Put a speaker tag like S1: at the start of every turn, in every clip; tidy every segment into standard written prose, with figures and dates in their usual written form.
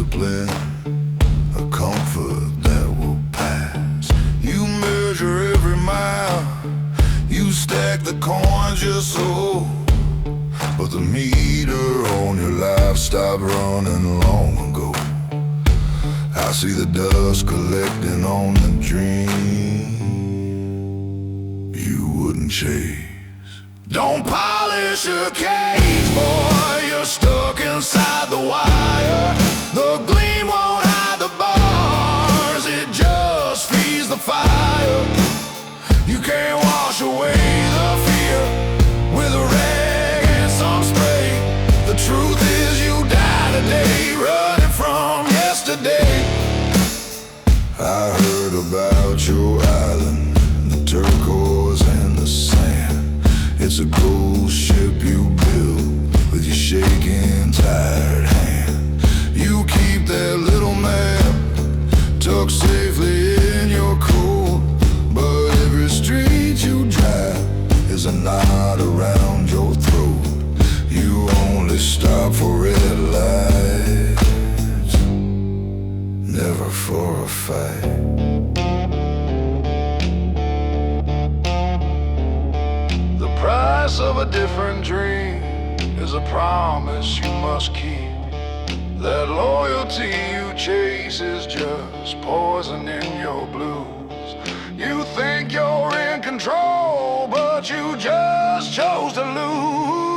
S1: discipline, a comfort that will pass. You measure every mile, you stack the coins you're sold, but the meter on your life stopped running long ago. I see the dust collecting on the dream you wouldn't chase. Don't polish your cage, boy, you're stuck inside the wire. The gleam won't hide the bars, it just feeds the fire. You can't wash away the fear with a rag and some spray. The truth is you die today, running from yesterday. I heard about your island, the turquoise and the sand. It's a ghost ship you built with your shaking, tired hand. You keep that little map tucked safely in your coat, but every street you drive is a knot around your throat. You only stop for red lights, never for a fight. The price of a different dream is a promise you must keep. That loyalty you chase is just poison in your blues. You think you're in control, but you just chose to lose.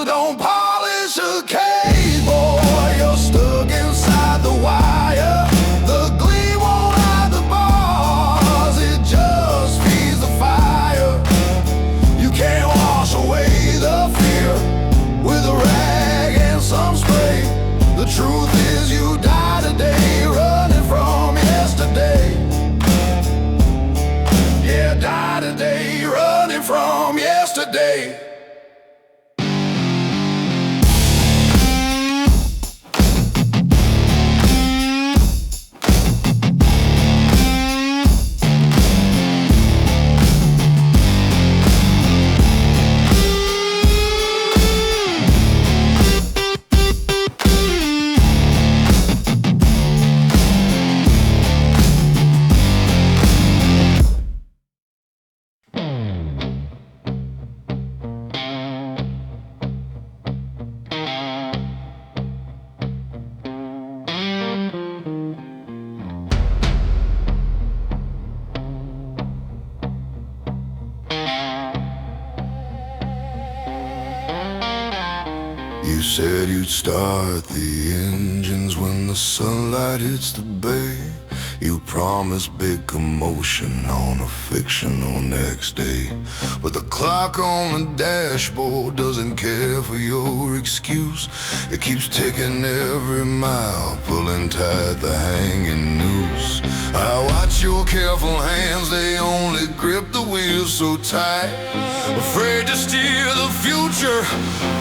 S1: Don't polish a cage, boy, you're stuck inside the wire. The gleam won't hide the bars, it just feeds the fire. You can't wash away the fear with a rag and some spray. The truth is you die today, running from yesterday. Yeah, die today, running from yesterday. You said you'd start the engines when the sunlight hits the bay. You promised big commotion on a fictional next day. But the clock on the dashboard doesn't care for your excuse. It keeps ticking every mile, pulling tight the hanging noose. I watch your careful hands, they only grip the wheels so tight. Afraid to steer the future,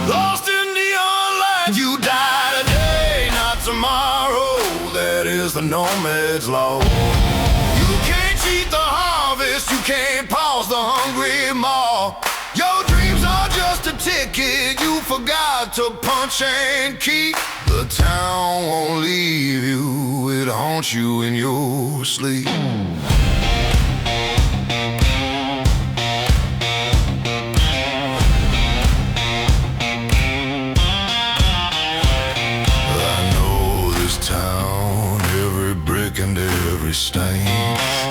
S1: lost in neon light. You die today, not tomorrow. That is the nomad's law. You can't cheat the harvest, you can't pause the hungry maw. Your dreams are just a ticket you forgot to punch and keep. The town won't leave you, it haunts you in your sleep. And every stain,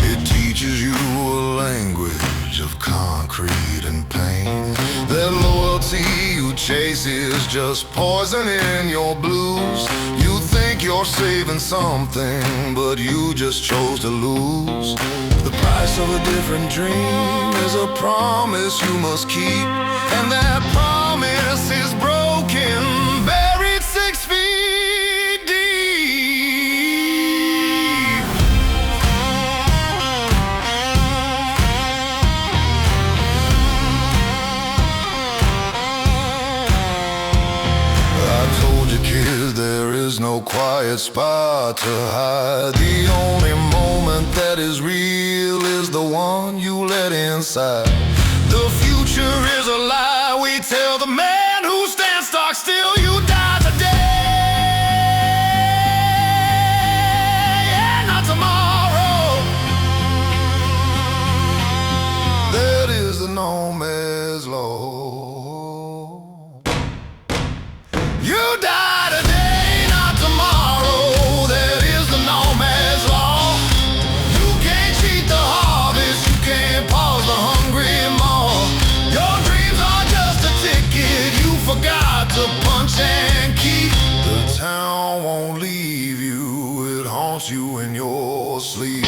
S1: it teaches you a language of concrete and pain. That loyalty you chase is just poison in your blues. You think you're saving something, but you just chose to lose. The price of a different dream is a promise you must keep, and that promise is broken, buried 6 feet. There's no quiet spot to hide. The only moment that is real is the one you let inside. The future is a lie we tell the man who stands still you die today, and not tomorrow. That is the no man's law. You die today, not tomorrow. That is the no man's law. You can't cheat the harvest, you can't pause the hungry maw. Your dreams are just a ticket you forgot to punch and keep. The town won't leave you, it haunts you in your sleep.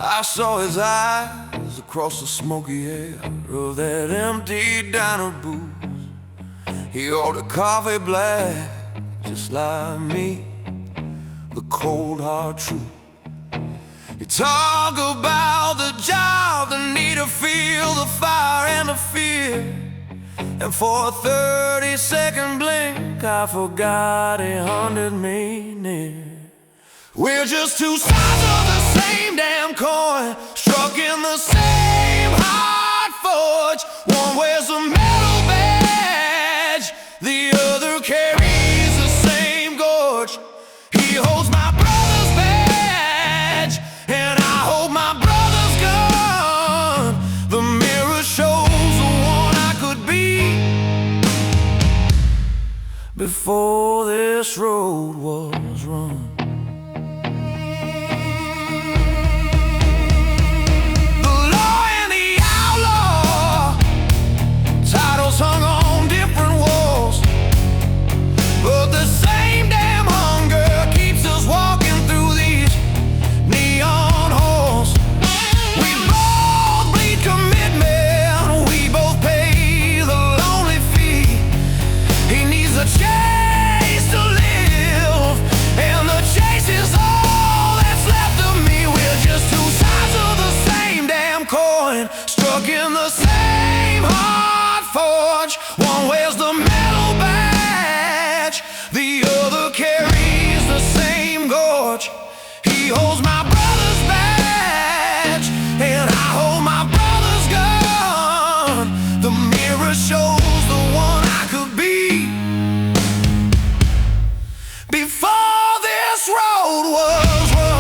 S1: I saw his eyes across the smoky air of that empty diner booth. He ordered coffee black, just like me, the cold hard truth. He talked about the job, the need to feel the fire and the fear. And for a 30-second blink, I forgot he hunted me near. We're just two sides of the same damn coin, struck in the same hot forge. One wears a metal badge, the other carries the same gorge. He holds my brother's badge, and I hold my brother's gun. The mirror shows the one I could be before this road was run. Hung on different walls, but the same damn hunger keeps us walking through these neon halls. We both bleed commitment, we both pay the lonely fee. He needs a chase to live, and the chase is all that's left of me. We're just two sides of the same damn coin, struck in the same hard forge. One wears the metal badge, the other carries the same gorge. He holds my brother's badge, and I hold my brother's gun. The mirror shows the one I could be before this road was run.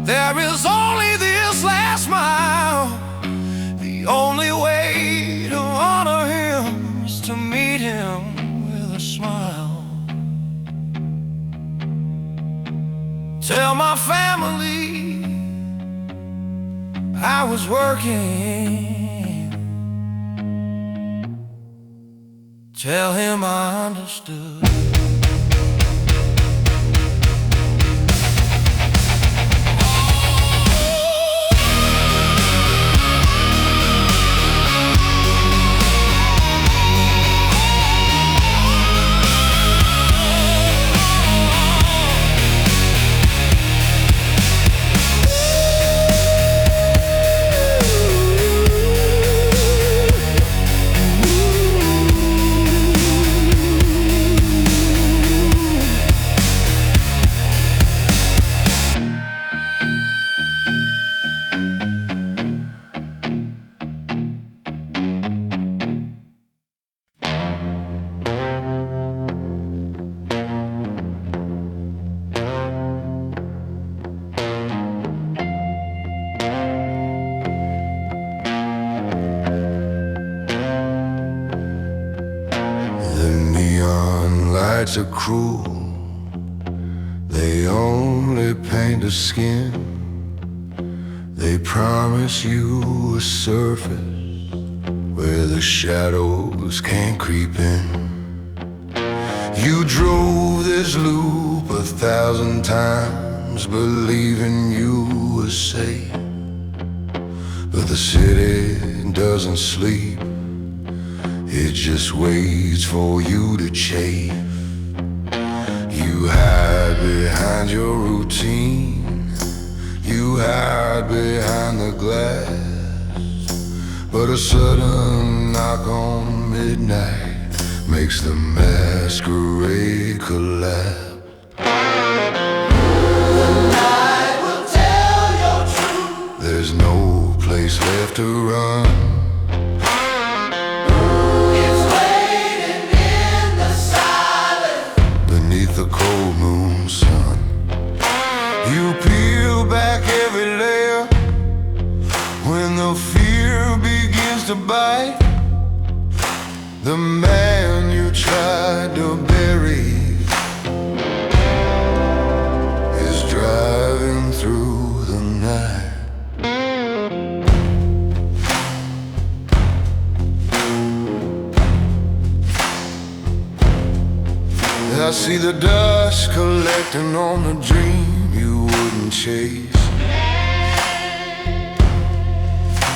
S1: There is only this last mile. The only way to honor him is to meet him with a smile. Tell my family I was working. Tell him I understood. nights are cruel. They only paint the skin. They promise you a surface where the shadows can't creep in. You drove this loop 1,000 times, believing you were safe. But the city doesn't sleep, it just waits for you to chafe. You hide behind your routine, you hide behind the glass. But a sudden knock on midnight makes the masquerade collapse.
S2: The night will tell your truth.
S1: There's no place left to run.
S2: It's waiting in the silence
S1: Beneath the cold moon sun. You peel back every layer when the fear begins to bite. The man you tried to bury is driving through the night. I see the dust collecting on the dream you wouldn't chase.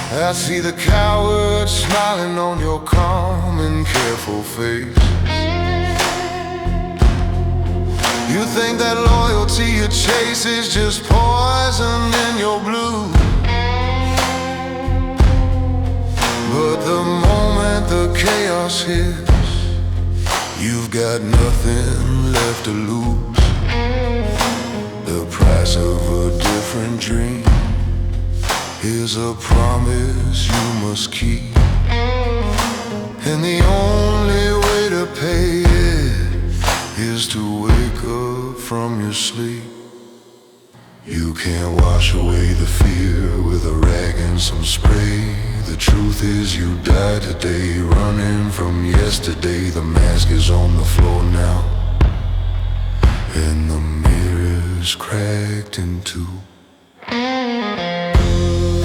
S1: I see the coward smiling on your calm and careful face. You think that loyalty you chase is just poison in your blue. But the moment the chaos hits, you've got nothing left to lose. The price of a different dream is a promise you must keep. And the only way to pay it is to wake up from your sleep. You can't wash away the fear with a rag and some spray. The truth is you died today, running from yesterday. The mask is on the floor now, and the mirror's cracked in two.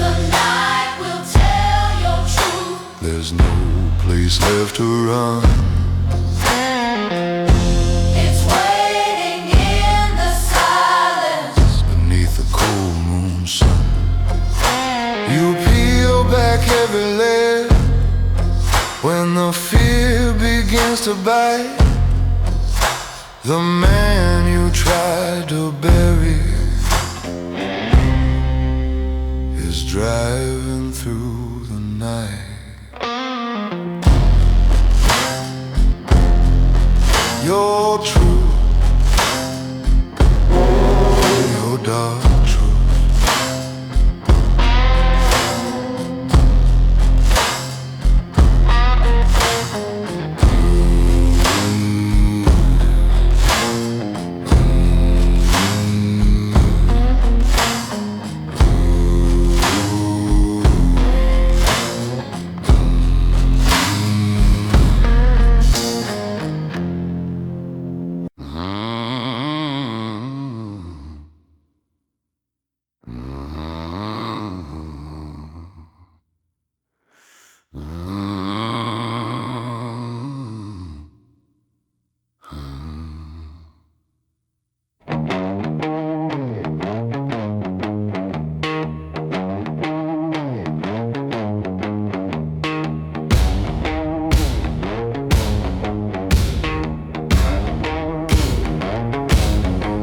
S2: The night will tell your truth.
S1: There's no place left to run.
S2: It's waiting in the silence
S1: Beneath the cold moon sun. You peel back every layer when the fear begins to bite. The man you tried to bury is driving through the night. Your truth, your dark truth.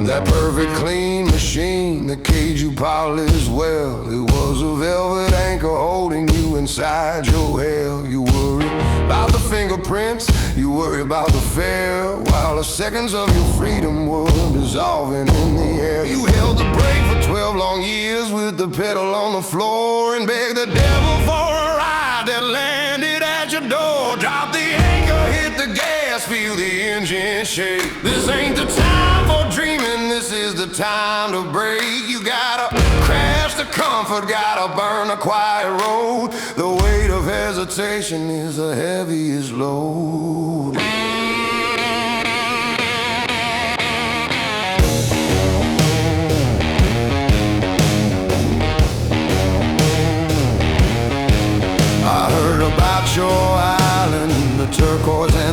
S1: That perfect clean machine, the cage you polished well. It was a velvet anchor holding you inside your hell. You worry about the fingerprints, you worry about the fare, while the seconds of your freedom were dissolving in the air. You held the brake for 12 long years with the pedal on the floor and begged the devil for a ride that landed at your door. Drop the anchor, hit the gas, feel the engine shake. This ain't the time for dreaming, this is the time to break. You gotta crash the comfort, gotta burn the quiet road. The weight of hesitation is the heaviest load.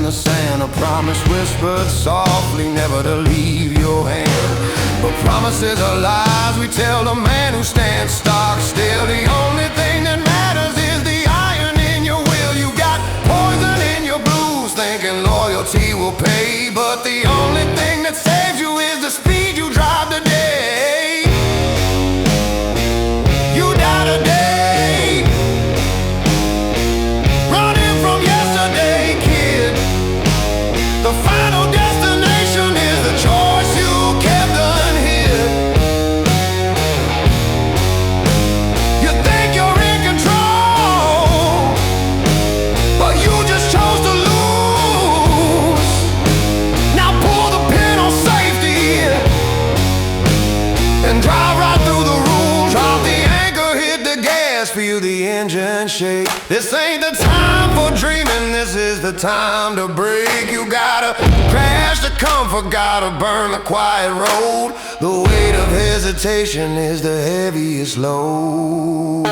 S1: the sand. A promise whispered softly, never to leave your hand. But promises are lies we tell the man who stands stock still. The only thing that matters is the iron in your will. You got poison in your blues, thinking loyalty will pay. But the only thing that saves you is the speed you drive today. You die today, running from yesterday, kid. The final destination is the choice you kept unhid. You think you're in control, but you just chose to lose. Now pull the pin on safety and drive right through the rules. Drop the anchor, hit the gas, feel the engine shake. This ain't the time for dreaming, this is the time to break. You gotta crash the comfort, gotta burn the quiet road. The weight of hesitation is the heaviest load.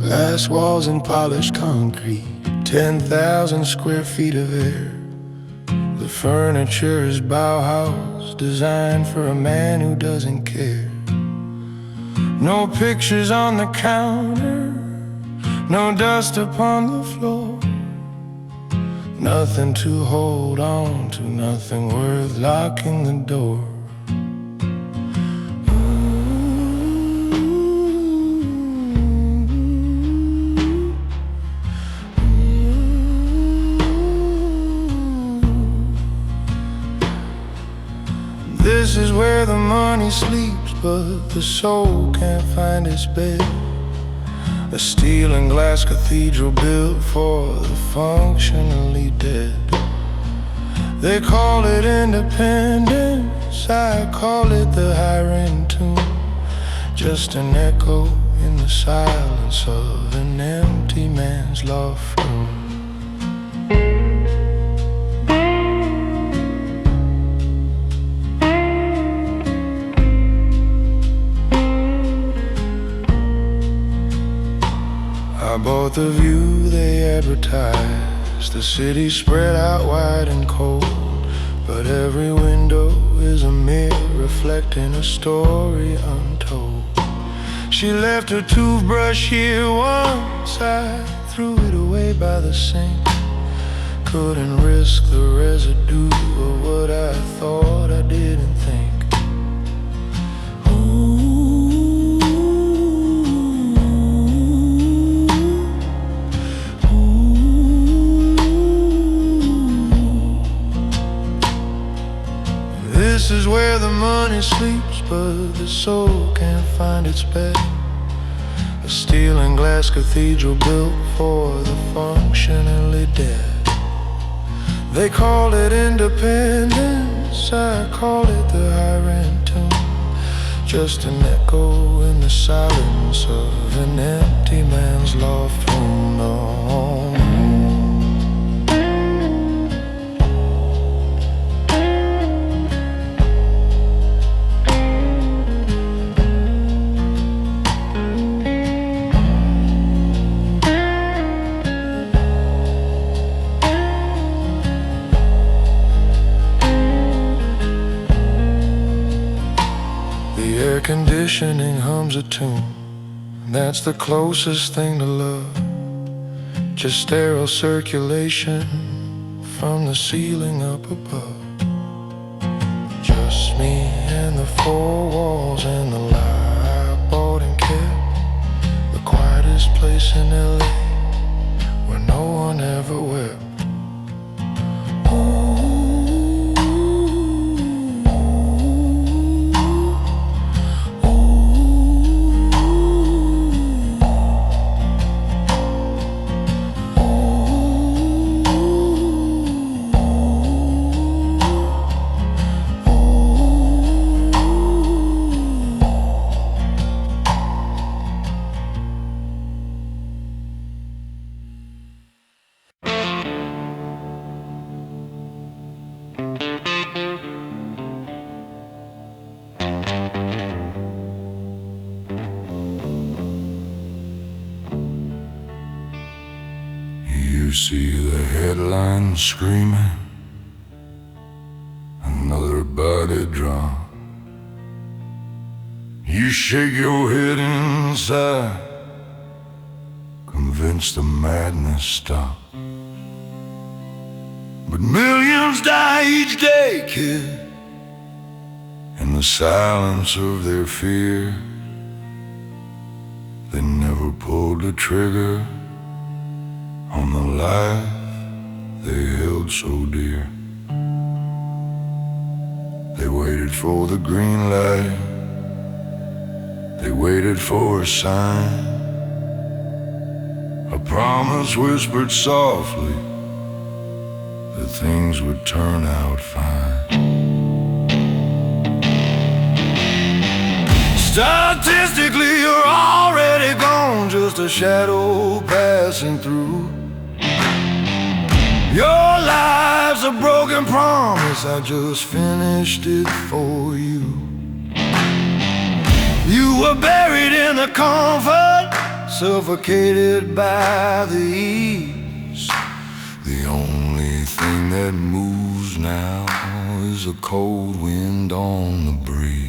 S1: Glass walls and polished concrete, 10,000 square feet of air. The furniture is Bauhaus, designed for a man who doesn't care. No pictures on the counter, no dust upon the floor. Nothing to hold on to, nothing worth locking the door. This is where the money sleeps, but the soul can't find its bed. A steel and glass cathedral built for the functionally dead. They call it independence, I call it the high-rent tomb. Just an echo in the silence of an empty man's loft room. I bought the view they advertised, the city spread out wide and cold. But every window is a mirror reflecting a story untold. She left her toothbrush here once, I threw it away by the sink. Couldn't risk the residue of what I thought I didn't think. This is where the money sleeps, but the soul can't find its bed. A steel and glass cathedral built for the functionally dead. They call it independence, I call it the high-rent tomb. Just an echo in the silence of an empty man's loft room. No. conditioning hums a tune. That's the closest thing to love. Just sterile circulation from the ceiling up above. Just me and the four walls and the lie I bought and kept. The quietest place in LA where no one ever wept. You see the headlines screaming, another body drop. You shake your head inside, convinced the madness stopped. But millions die each day, kid, in the silence of their fear. They never pulled the trigger on the life they held so dear. They waited for the green light, they waited for a sign, a promise whispered softly that things would turn out fine. Statistically, you're already gone, just a shadow passing through. Your life's a broken promise, I just finished it for you. You were buried in the comfort, suffocated by the ease. The only thing that moves now is a cold wind on the breeze.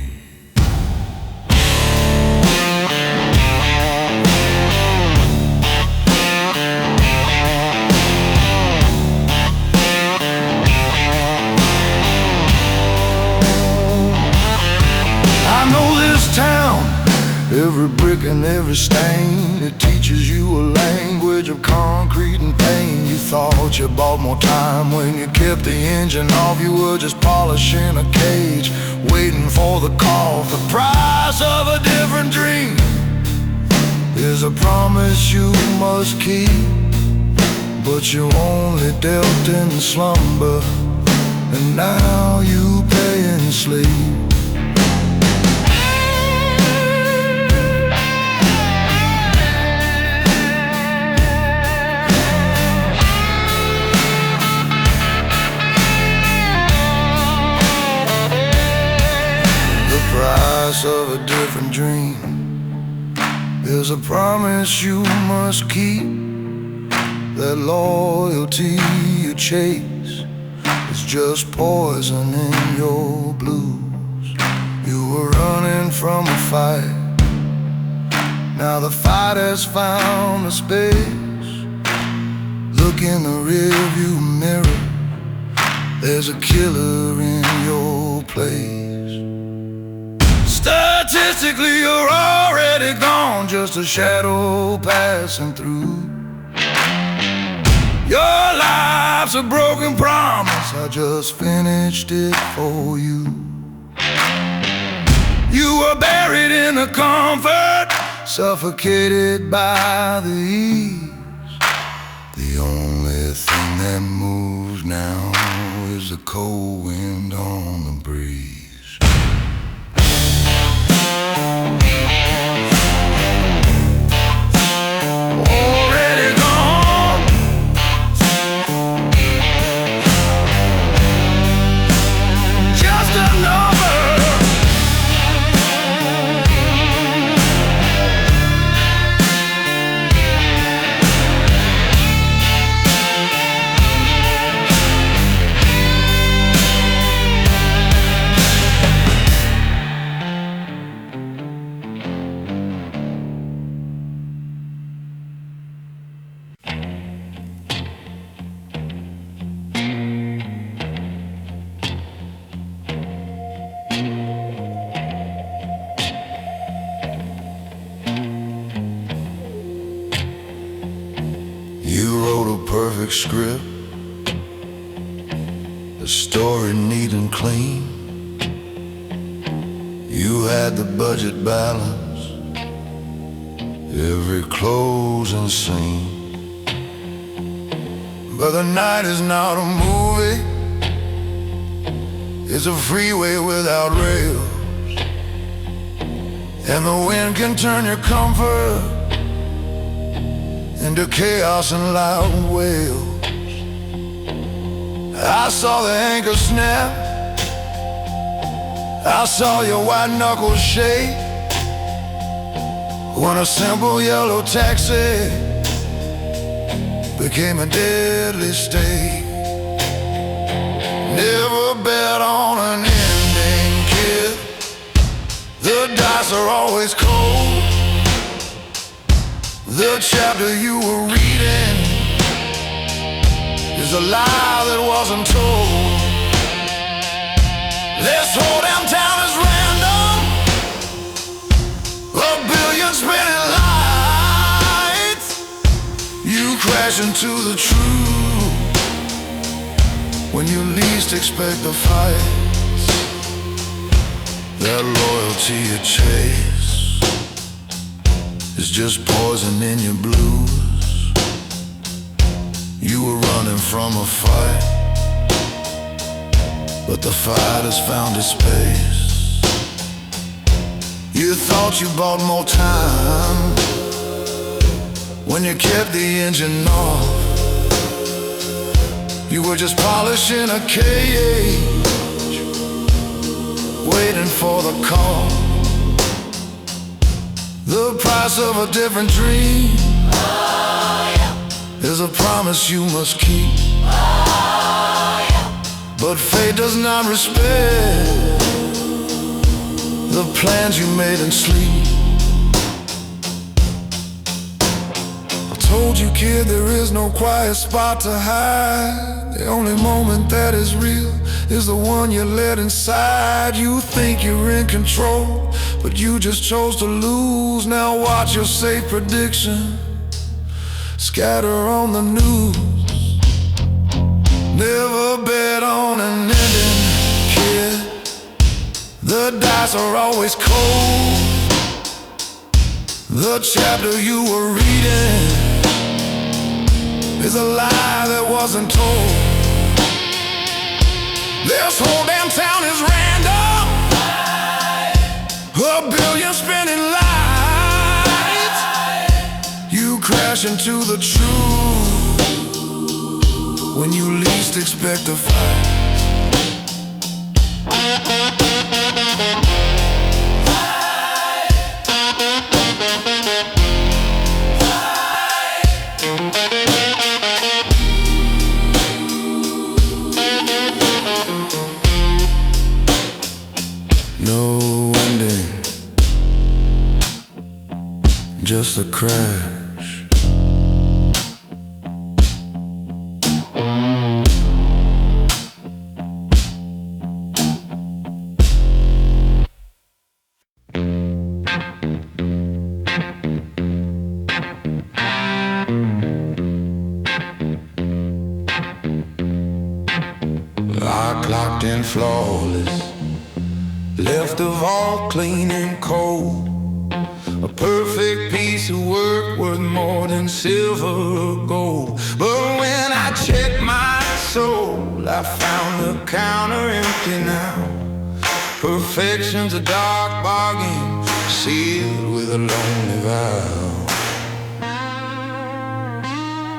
S1: I know this town, every brick and every stain. It teaches you a language of concrete and pain. You thought you bought more time when you kept the engine off. You were just polishing a cage, waiting for the call. The price of a different dream is a promise you must keep, but you only dealt in slumber, and now you pay in sleep. Of a different dream is a promise you must keep. That loyalty you chase is just poison in your blues. You were running from a fight, now the fight has found a space. Look in the rearview mirror, there's a killer in your place. Statistically, you're already gone, just a shadow passing through. Your life's a broken promise, I just finished it for you. You were buried in the comfort, suffocated by the ease. The only thing that moves now is the cold wind on the breeze. Already gone, just a number. perfect script, a story neat and clean. You had the budget balance, every closing scene. But the night is not a movie, it's a freeway without rails. And the wind can turn your comfort into chaos and loud wails. I saw the anchor snap, I saw your white knuckles shake when a simple yellow taxi became a deadly stake. Never bet on an ending, kid. The dice are always cold. The chapter you were reading is a lie that wasn't told. This whole damn town is random, a billion spinning lights. You crash into the truth when you least expect the fights. That loyalty you chase is just poison in your blues. You were running from a fight, but the fight has found its space. You thought you bought more time when you kept the engine off. You were just polishing a cage, waiting for the call. The price of a different dream is a promise you must keep. But fate does not respect the plans you made in sleep. I told you, kid, there is no quiet spot to hide. The only moment that is real is the one you let inside. You think you're in control, but you just chose to lose. Now watch your safe prediction scatter on the news. Never bet on an ending, kid. The dice are always cold. The chapter you were reading is a lie that wasn't told. This whole damn town is random, a billion spinning lights. You crash into the truth when you least expect a fight. No ending, just a crash. I clocked in flawless, left the vault clean and cold. A perfect piece of work worth more than silver or gold. But when I checked my soul, I found the counter empty now. Perfection's a dark bargain, sealed with a lonely vow.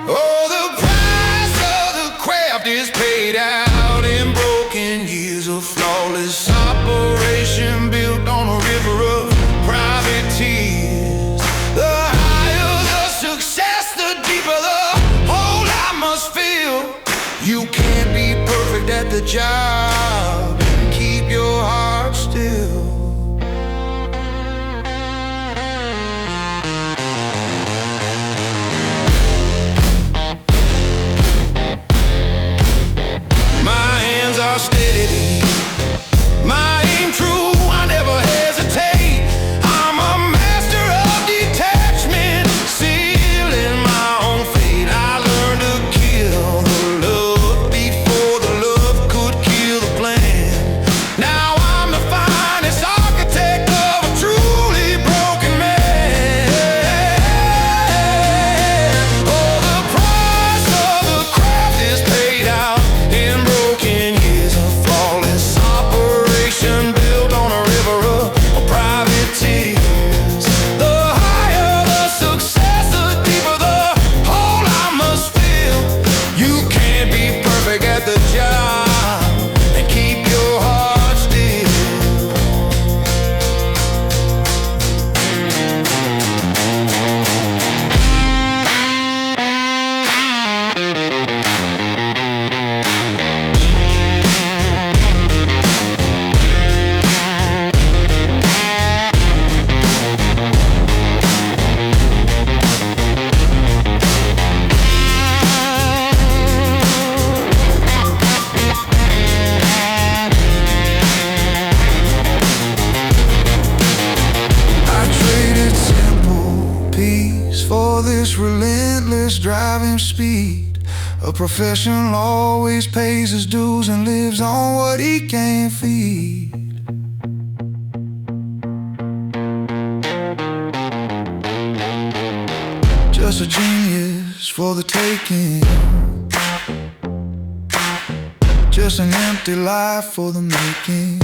S1: Oh, the price of the craft is paid out in broken years of flawless operation built on a river of private tears. The higher the success, the deeper the hole I must feel. You can't be perfect at the job and keep your heart still. My hands are steady, my aim true, I never hesitate. I'm a master of detachment, sealing my own fate. I learned to kill A professional always pays his dues and lives on what he can't feed. Just a genius for the taking, just an empty life for the making.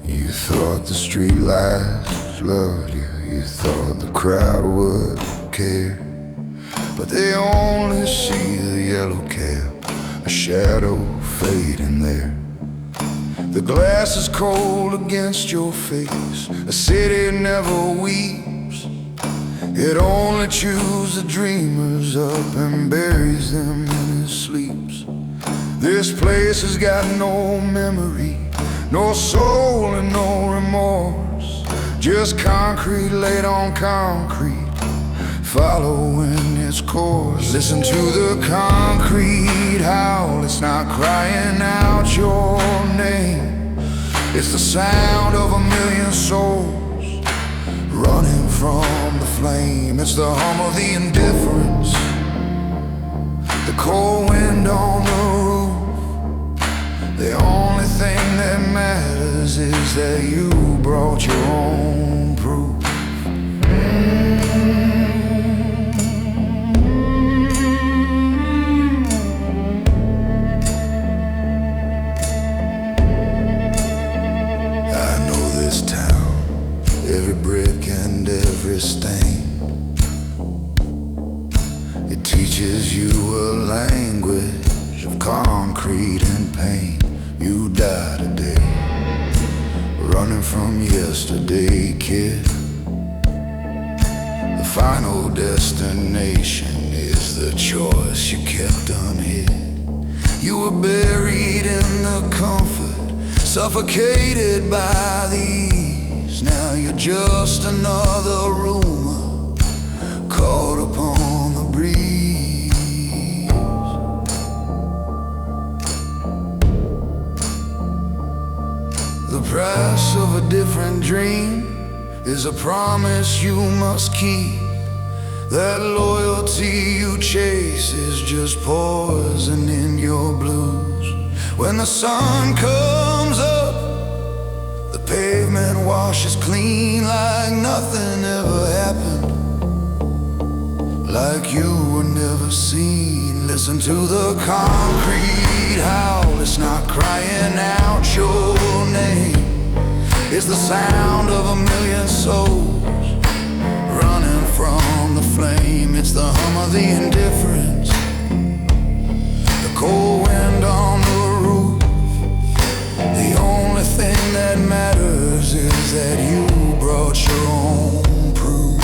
S1: You thought the streetlights loved you, you thought the crowd would care, but they only see the yellow cab, a shadow fading there. The glass is cold against your face, a city never weeps. It only chews the dreamers up and buries them in his sleeps. This place has got no memory, no soul and no remorse, just concrete laid on concrete, following its course. Listen to the concrete howl, it's not crying out your name. It's the sound of a million souls running from the flame. It's the hum of the indifference, the cold wind on the roof. The only thing that matters is that you brought your own proof. I know this town, every brick and every stain. It teaches you a language of concrete and pain. You die today, running from yesterday, kid. The final destination is the choice you kept unhid. You were buried in the comfort, suffocated by the ease. Now you're just another rumor caught upon the breeze. The price of a different dream is a promise you must keep. That loyalty you chase is just poison in your blues. When the sun comes up, the pavement washes clean like nothing ever happened, like you were never seen. Listen to the concrete howl, it's not crying out your name. It's the sound of a million souls running from the flame. It's the hum of the indifference, the cold wind on the roof. The only thing that matters is that you brought your own proof.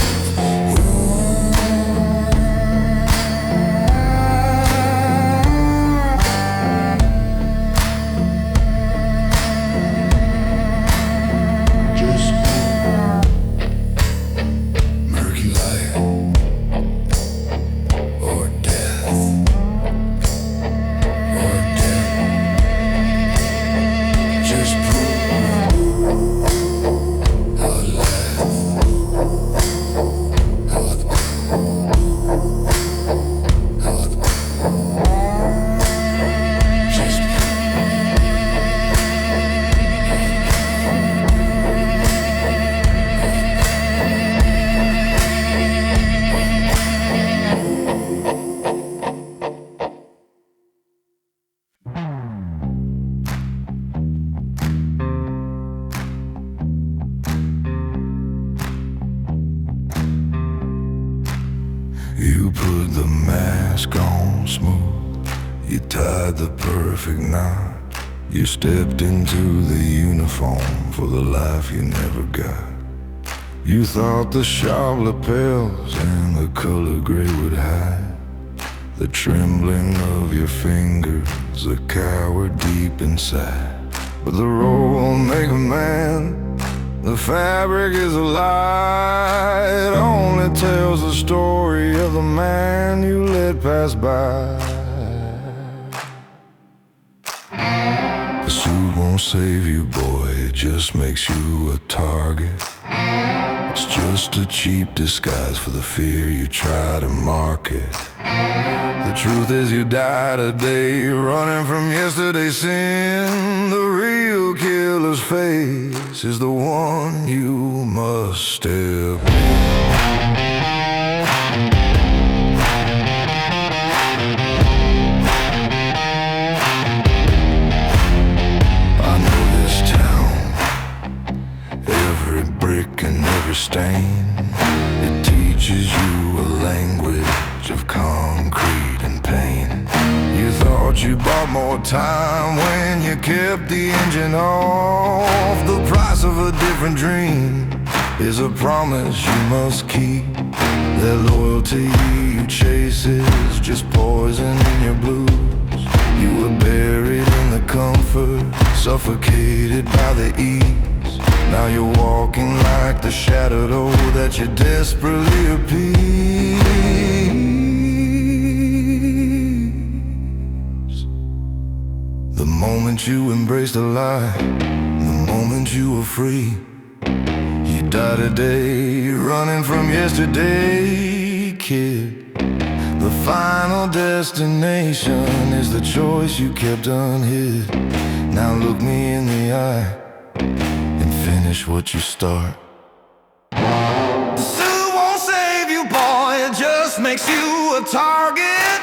S1: You put the mask on smooth, you tied the perfect knot. You stepped into the uniform for the life you never got. You thought the sharp lapels and the color gray would hide. the trembling of your fingers, a coward deep inside. But the road won't make a man, the fabric is a lie. It only tells the story of the man you let pass by. The suit won't save you, boy, it just makes you a target. It's just a cheap disguise for the fear you try to market. The truth is you die today, running from yesterday's sin. The real killer's face is the one you must step in. I know this town, every brick and every stain. It teaches you a language of concrete and pain. You thought you bought more time when you kept the engine off. The price of a different dream is a promise you must keep. That loyalty you chase is just poison in your blues. You were buried in the comfort, suffocated by the ease. Now you're walking like the shadow that you desperately appease. The moment you embrace the lie, the moment you were free, you die today, running from yesterday, kid. The final destination is the choice you kept unhid. Now look me in the eye and finish what you start. The suit won't save you, boy, it just makes you a target.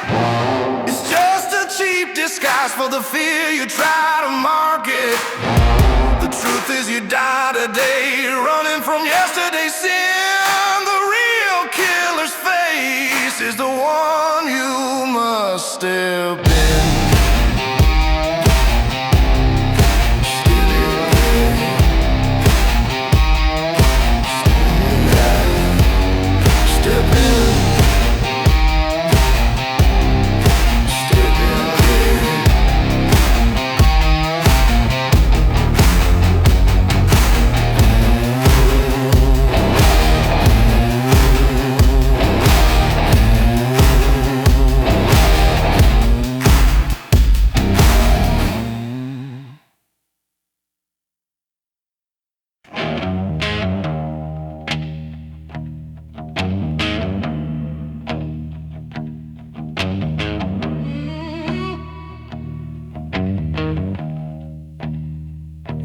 S1: It's just a cheap disguise for the fear you try to market. The truth is you die today, running from yesterday's sin. The real killer's face is the one you must step in.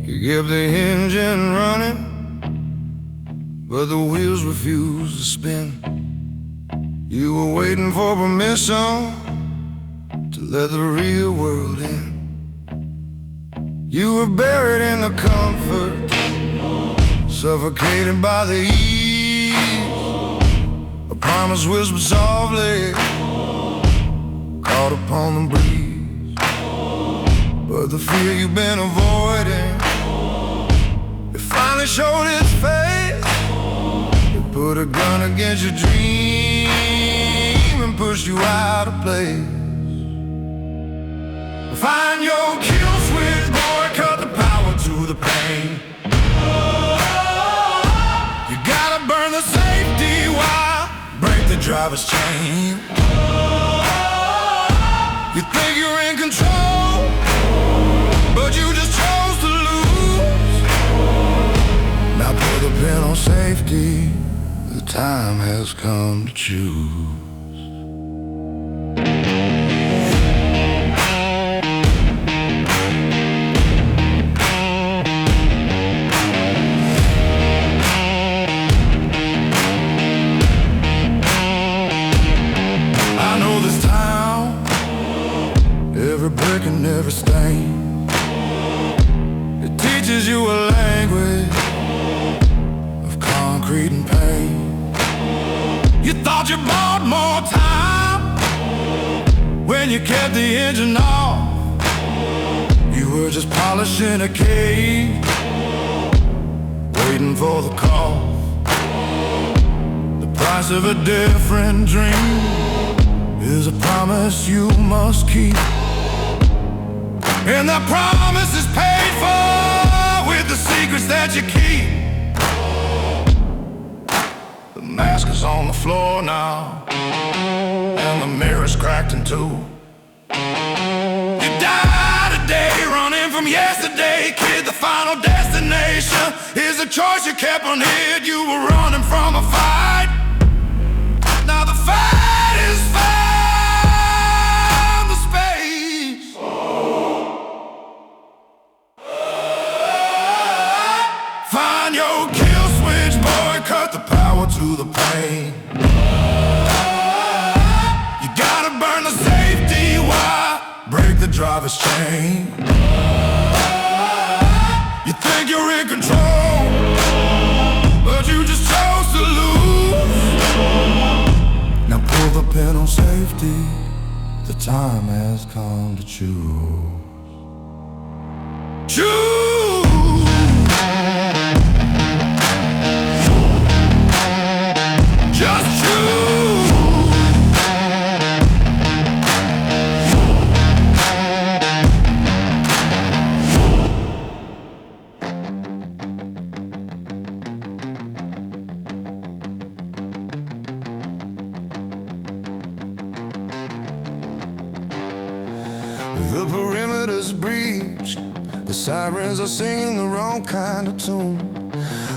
S1: You kept the engine running, but the wheels refused to spin. You were waiting for permission to let the real world in. You were buried in the comfort, suffocated by the ease. A promise whispered softly, caught upon the breeze. But the fear you've been avoiding, it finally showed its face. It put a gun against your dream and pushed you out of place. Find your kill switch, boy, cut the power to the pain. You gotta burn the safety wire, break the driver's chain. You think you're in control, but you just chose to lose. Now put the pin on safety, the time has come to choose. Every brick and every stain, it teaches you a language of concrete and pain. You thought you bought more time when you kept the engine off. You were just polishing a cage, waiting for the call. The price of a different dream is a promise you must keep, and that promise is paid for with the secrets that you keep. The mask is on the floor now, and the mirror's cracked in two. You die today, running from yesterday, kid. The final destination is a choice you kept on hid. You were running from a fight. Now the fight is found the space. Find your kill switch, boy. Cut the power to the pain. You gotta burn the safety wire, break the driver's chain. You think you're in control, but you just chose to lose. Now pull the pin on safety. The time has come to choose. Choose. Just choose. The perimeter's breached. The sirens are singing the wrong kind of tune.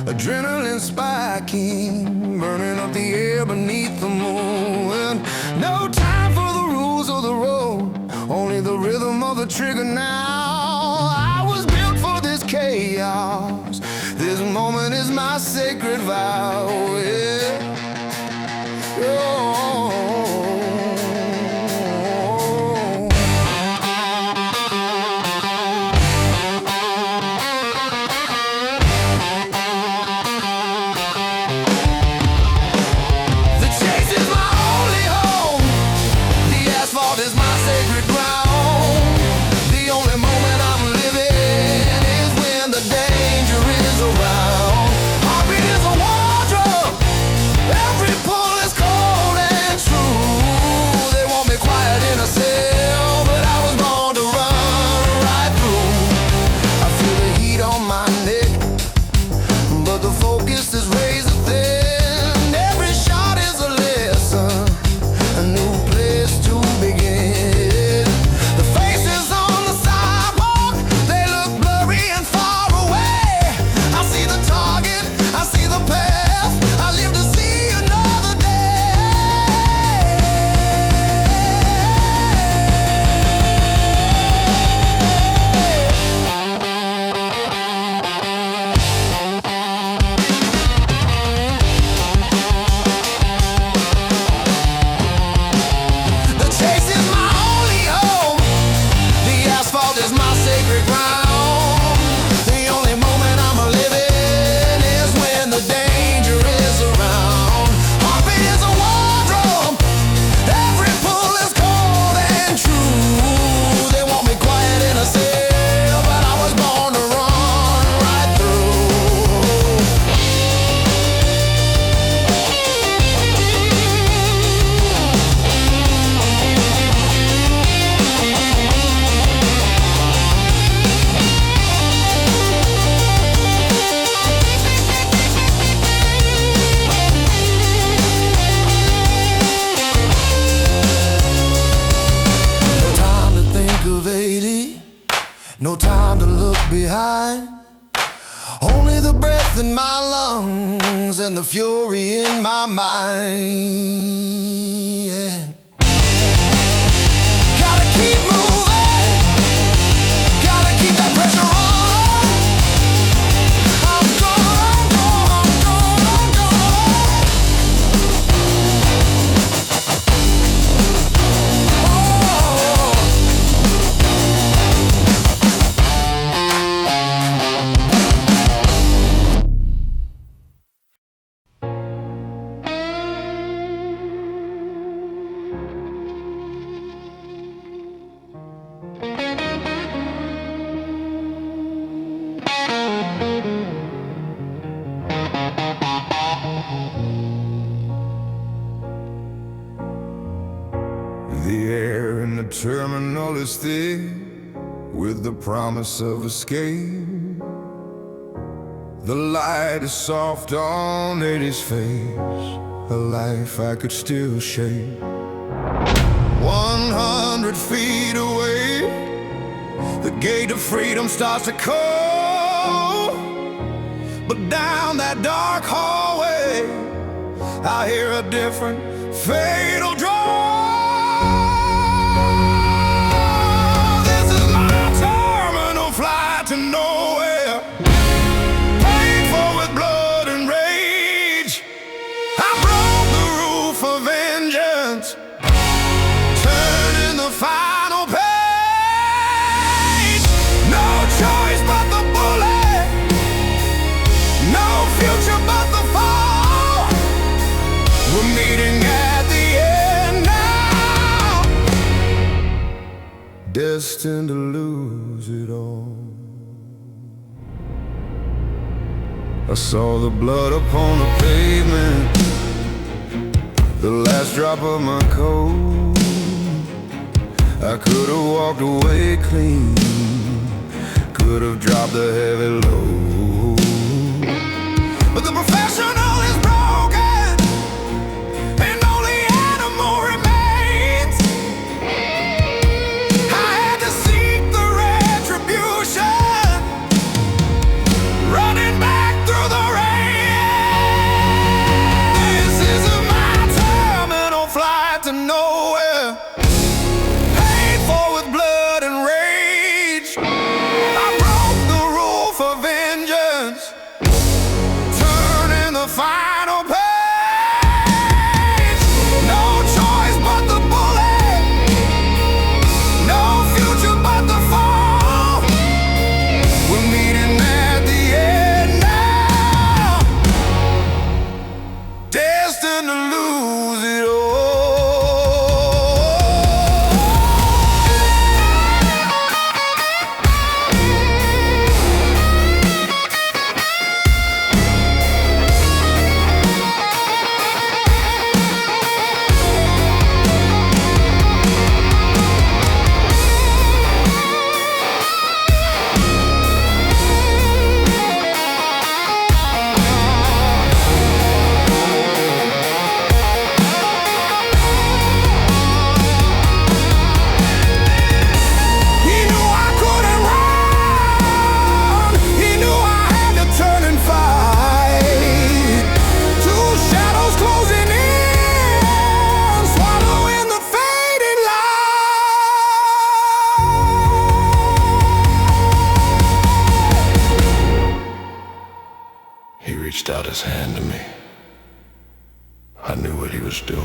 S1: Adrenaline spiking, burning up the air beneath the moon. No time for the rules of the road, only the rhythm of the trigger now. I was built for this chaos. This moment is my sacred vow. Yeah. Oh. No time to look behind. Only the breath in my lungs and the fury in my mind. Yeah. Gotta keep moving. Gotta keep that pressure on. I'm going, I'm going, I'm going. is thick with the promise of escape. The light is soft on Eddie's face, a life I could still shape. 100 feet away, the gate of freedom starts to call. But down that dark hallway, I hear a different fatal draw. This is my terminal flight to nowhere, paid for with blood and rage. I broke the roof of vengeance, turning the final page. No choice but the bullet, no future but the fall. We're meeting at the end now, destined to lose it all. I saw the blood upon the pavement, the last drop of my coat. I could have walked away clean, could have dropped the heavy load. But the professional is broken, and only animal remains. I had to seek the retribution, running back through the rain. This is my terminal flight to nowhere, paid for with blood and rage. I broke the rule for vengeance, turning the final page. No choice but the bullet, no future but the fall. We're meeting at the end now, destined to lose it all. He knew I couldn't run, he knew I had to turn and fight. Two shadows closing in, swallowing the fading light. He reached out his hand to me. I knew what he was doing.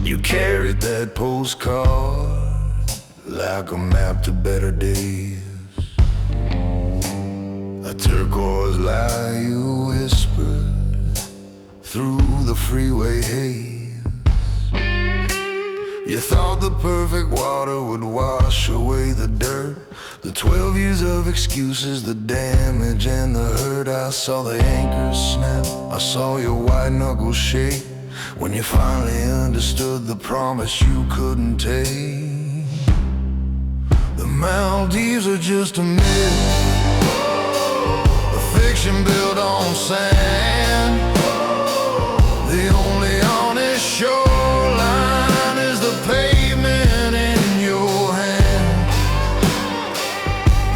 S1: You carried that postcard like a map to better days. A turquoise lie you whispered through the freeway haze. You thought the perfect water would wash away the dirt, the 12 years of excuses, the damage and the hurt. I saw the anchors snap, I saw your white knuckles shake when you finally understood the promise you couldn't take. The Maldives are just a myth, a fiction built on sand. The only honest shoreline is the pavement in your hand.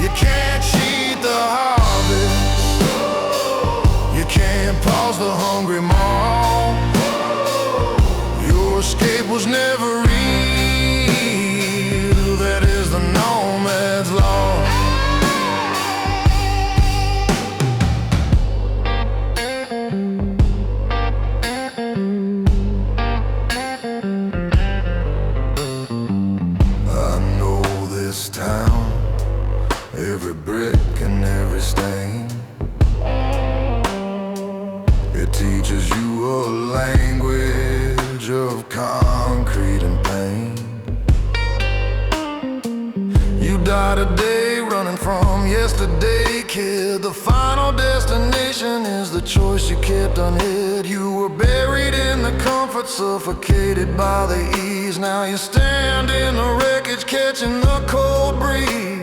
S1: You can't cheat the harvest, you can't pause the hungry maw. Your escape was never real, that is the nomad's law. Every brick and every stain, it teaches you a language of concrete and pain. You died a day running from yesterday, kid. The final destination is the choice you kept unhid. You were buried in the comfort, suffocated by the ease. Now you stand in the wreckage, catching the cold breeze.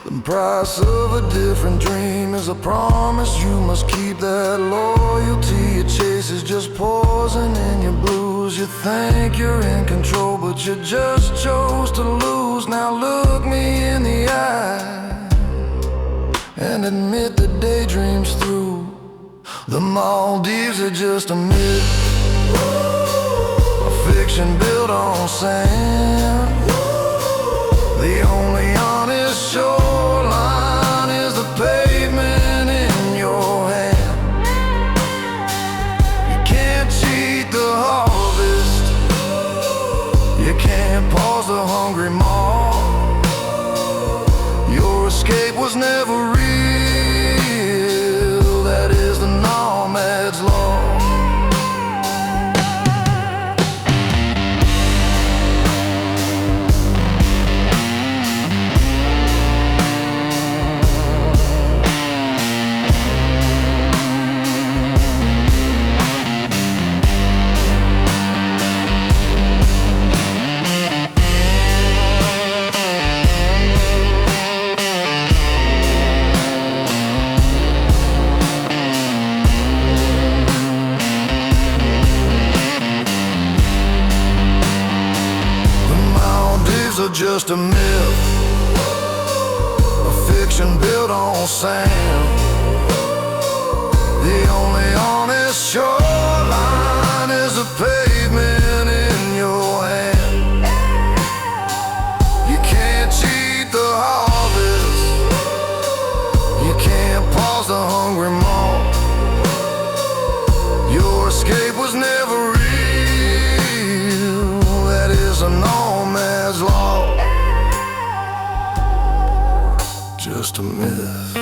S1: The price of a different dream is a promise you must keep. That loyalty you chase is just poison in your blues. You think you're in control, but you just chose to lose. Now look me in the eye and admit the daydream's through. The Maldives are just a myth, a fiction built on sand. The only honest shoreline is the pavement in your hand. You can't cheat the harvest, you can't pause the hungry maw. Your escape was never real, that is the nomad's law. Just a myth, a fiction built on sand. The only honest shoreline is the pavement in your hand. You can't cheat the harvest, you can't pause the hungry maw. Your escape was never real, that is a nomad's law. Just a myth, a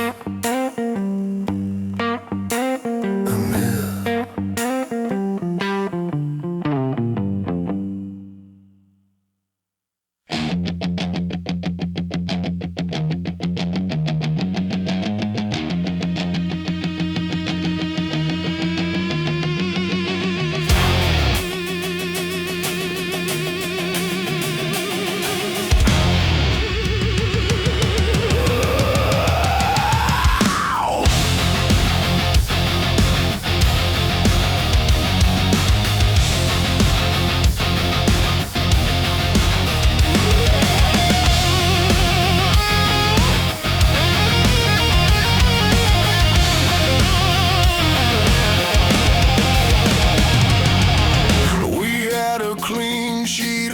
S1: myth.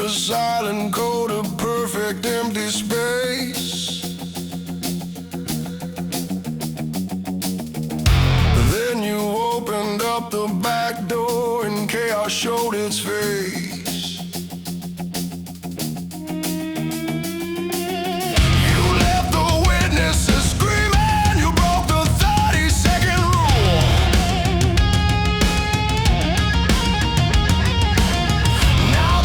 S1: Silent code of perfect empty space. Then you opened up the back door and chaos showed its face. You left the witnesses screaming, you broke the 30-second rule. Now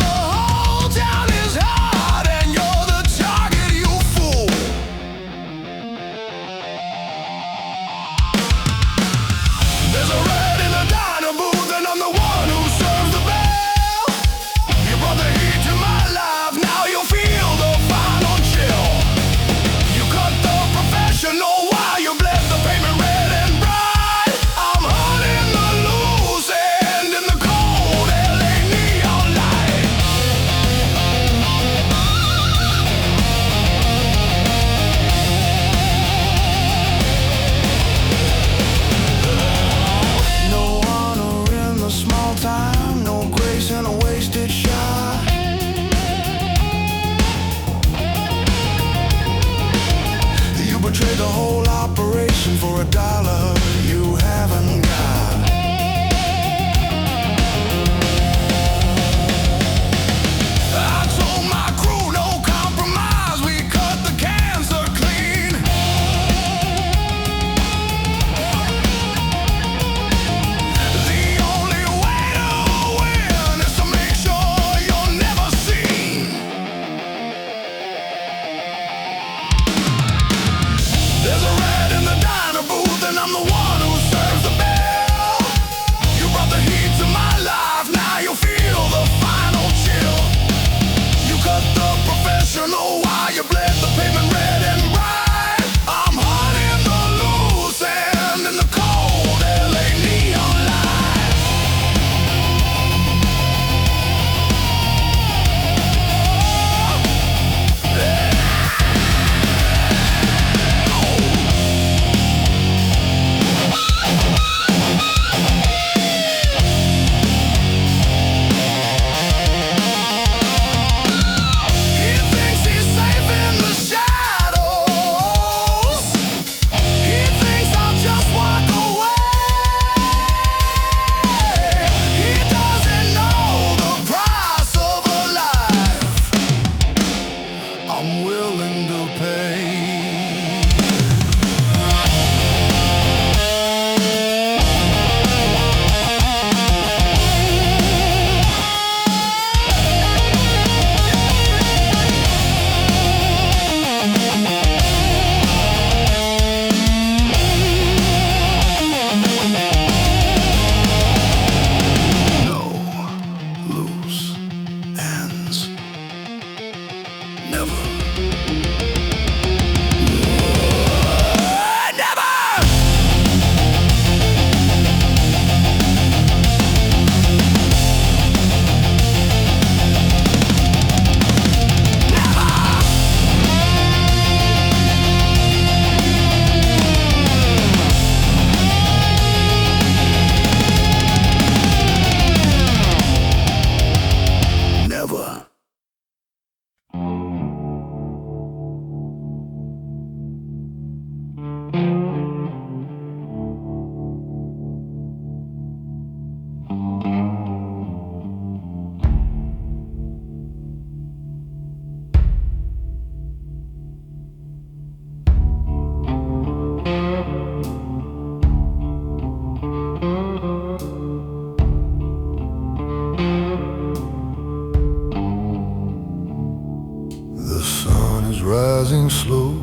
S1: slow,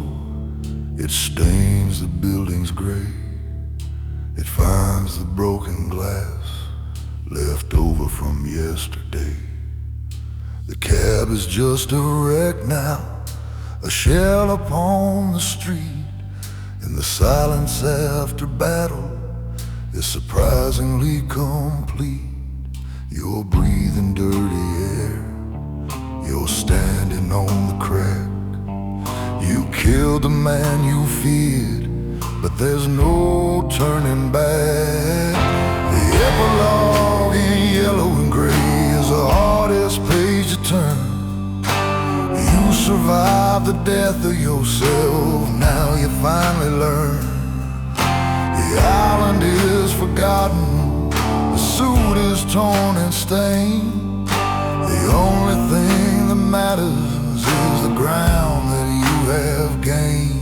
S1: it stains the buildings gray. It finds the broken glass left over from yesterday. The cab is just a wreck now, a shell upon the street. And the silence after battle is surprisingly complete. You're breathing dirty air, you're standing on the crack. You killed the man you feared, but there's no turning back. The epilogue in yellow and gray is the hardest page to turn. You survived the death of yourself, now you finally learn. The island is forgotten, the suit is torn and stained. The only thing that matters is the ground that you have gained.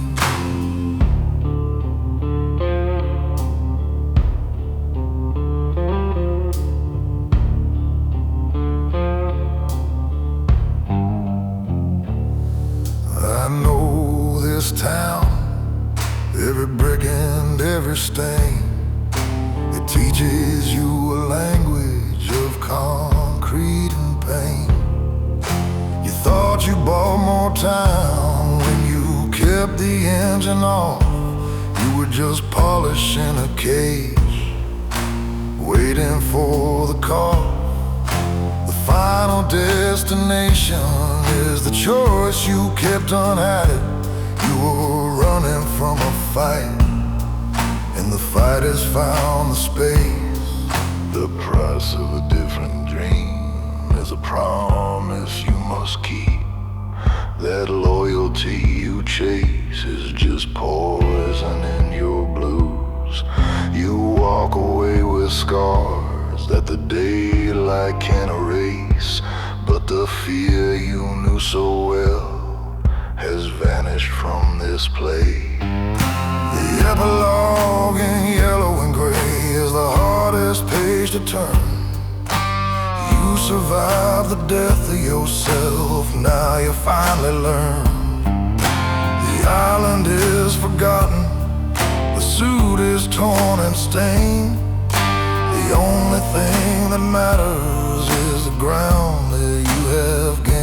S1: I know this town, every brick and every stain. It teaches you a language of concrete and pain. You thought you bought more time when you kept the engine off. You were just polishing a cage, waiting for the call. The final destination is the choice you kept unadded. You were running from a fight, and the fight has found the space. The price of a different dream is a promise you must keep. That loyalty you chase is just poison in your blues. You walk away with scars that the daylight can't erase, but the fear you knew so well has vanished from this place. The epilogue in yellow and gray is the hardest page to turn. You survived the death of yourself, now you finally learn. The island is forgotten, the suit is torn and stained. The only thing that matters is the ground that you have gained.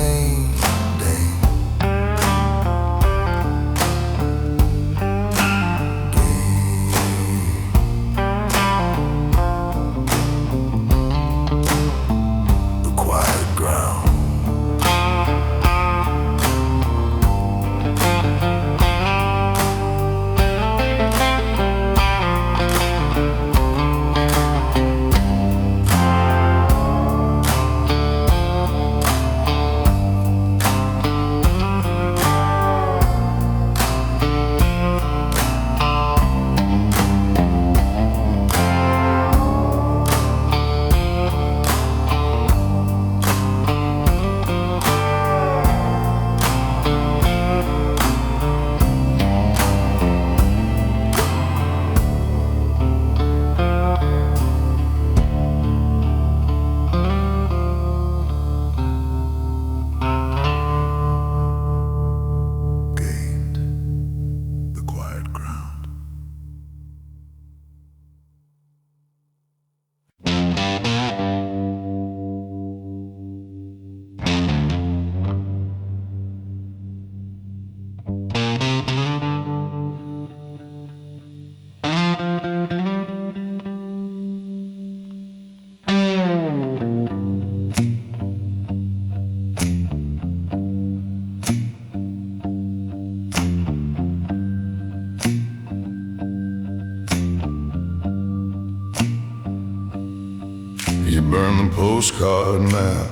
S1: You burned the postcard map,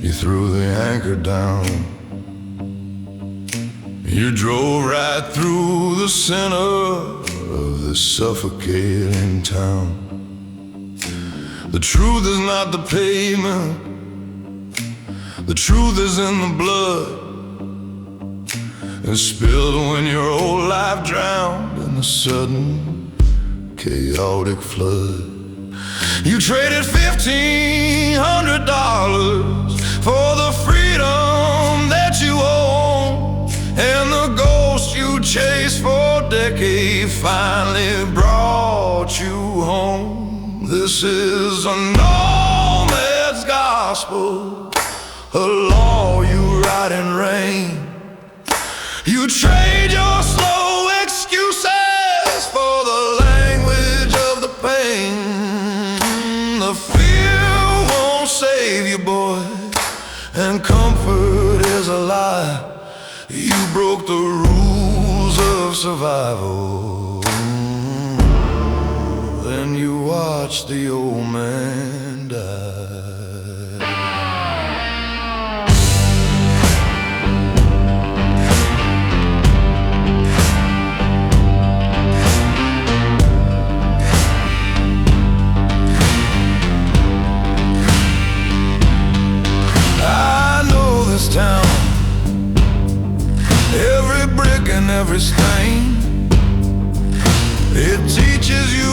S1: you threw the anchor down. You drove right through the center of this suffocating town. The truth is not the pavement, the truth is in the blood. It's spilled when your whole life drowned in the sudden chaotic flood. You traded $1,500 for the freedom that you own. chase for decades finally brought you home. This is a nomad's gospel, a law you write in rain. You trade your slow excuses for the language of the pain. The fear won't save you, boy, and comfort is a lie. You broke the rules of survival. Then you watched the old man die. Town, every brick and every stain, it teaches you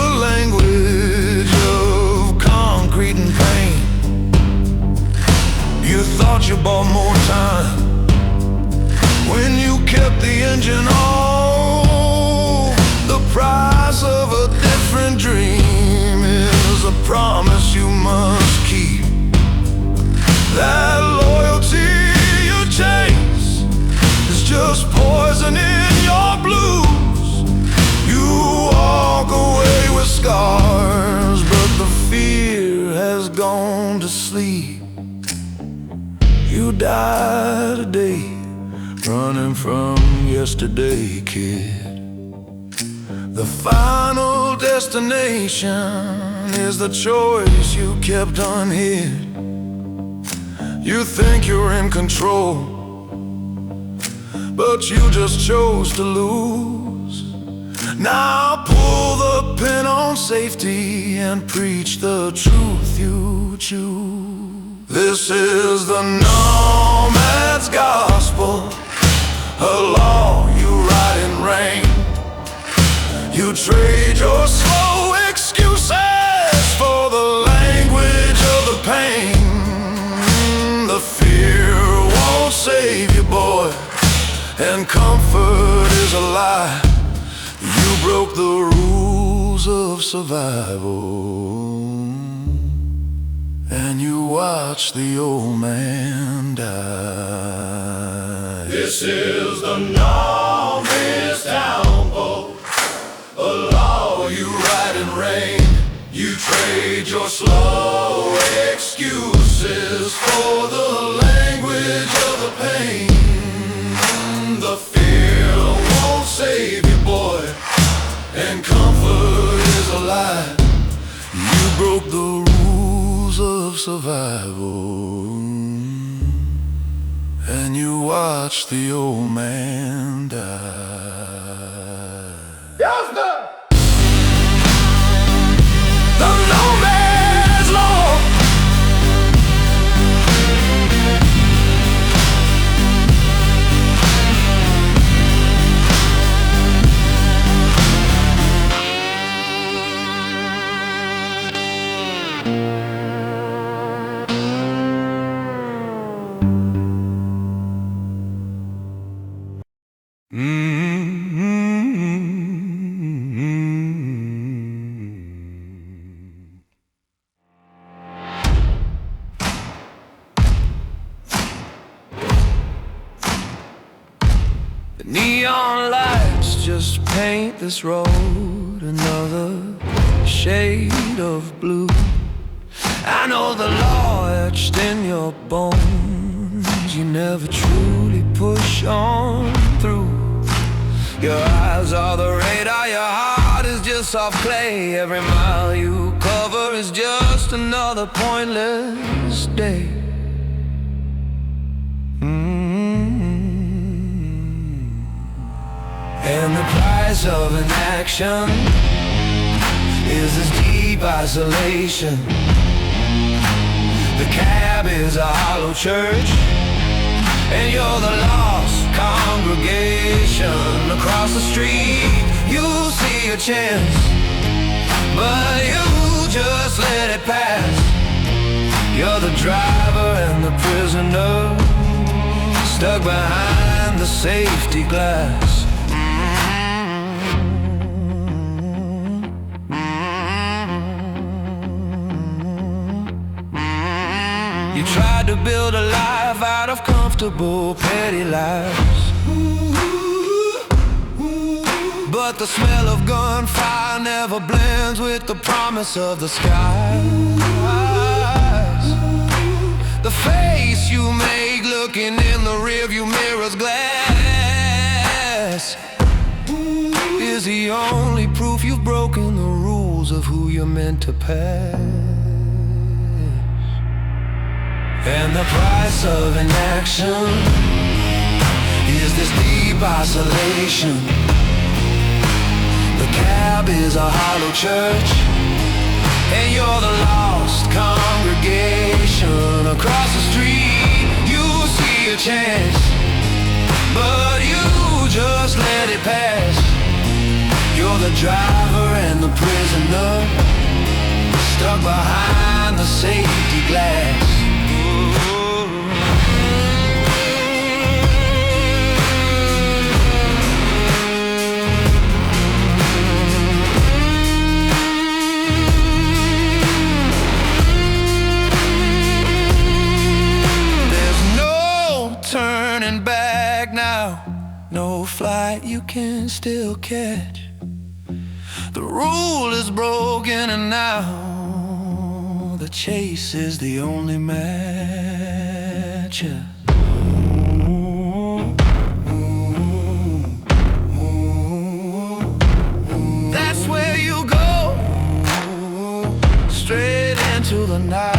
S1: a language of concrete and pain. You thought you bought more time when you kept the engine on. The price of a different dream is a promise you must keep. That loyalty you chase is just poison in your blues. You walk away with scars, but the fear has gone to sleep. You die today, running from yesterday, kid. The final destination is the choice you kept unhid. You think you're in control, but you just chose to lose. Now pull the pin on safety and preach the truth you choose. This is the nomad's gospel, a law you write in rain. You trade your slow excuses for the language of the pain. The fear won't save you, boy, and comfort is a lie. You broke the rules of survival, and you watched the old man die.
S3: This is the nomad's downfall, a law you write in rain. You trade your slow excuses for the language of the pain. The fear won't save you, boy, and comfort is a lie. You broke the rules of survival, and you watched the old man die.
S1: Yes, sir! The nomad's law.
S4: Neon lights just paint this road another shade of blue. I know the law etched in your bones. You never truly push on through. Your eyes are the radar, your heart is just soft clay. Every mile you cover is just another pointless day. And the price of inaction is this deep isolation. The cab is a hollow church, and you're the lost congregation. Across the street you'll see a chance, but you just let it pass. You're the driver and the prisoner, stuck behind the safety glass. You tried to build a life out of comfortable, petty lives, but the smell of gunfire never blends with the promise of the skies. The face you make looking in the rearview mirror's glass is the only proof you've broken the rules of who you're meant to pass. And the price of inaction is this deep isolation. The cab is a hollow church, and you're the lost congregation. Across the street you see a chance, but you just let it pass. You're the driver and the prisoner, stuck behind the safety glass. Turning back now, no flight you can still catch. The rule is broken and now the chase is the only match. That's where you go, straight into the night.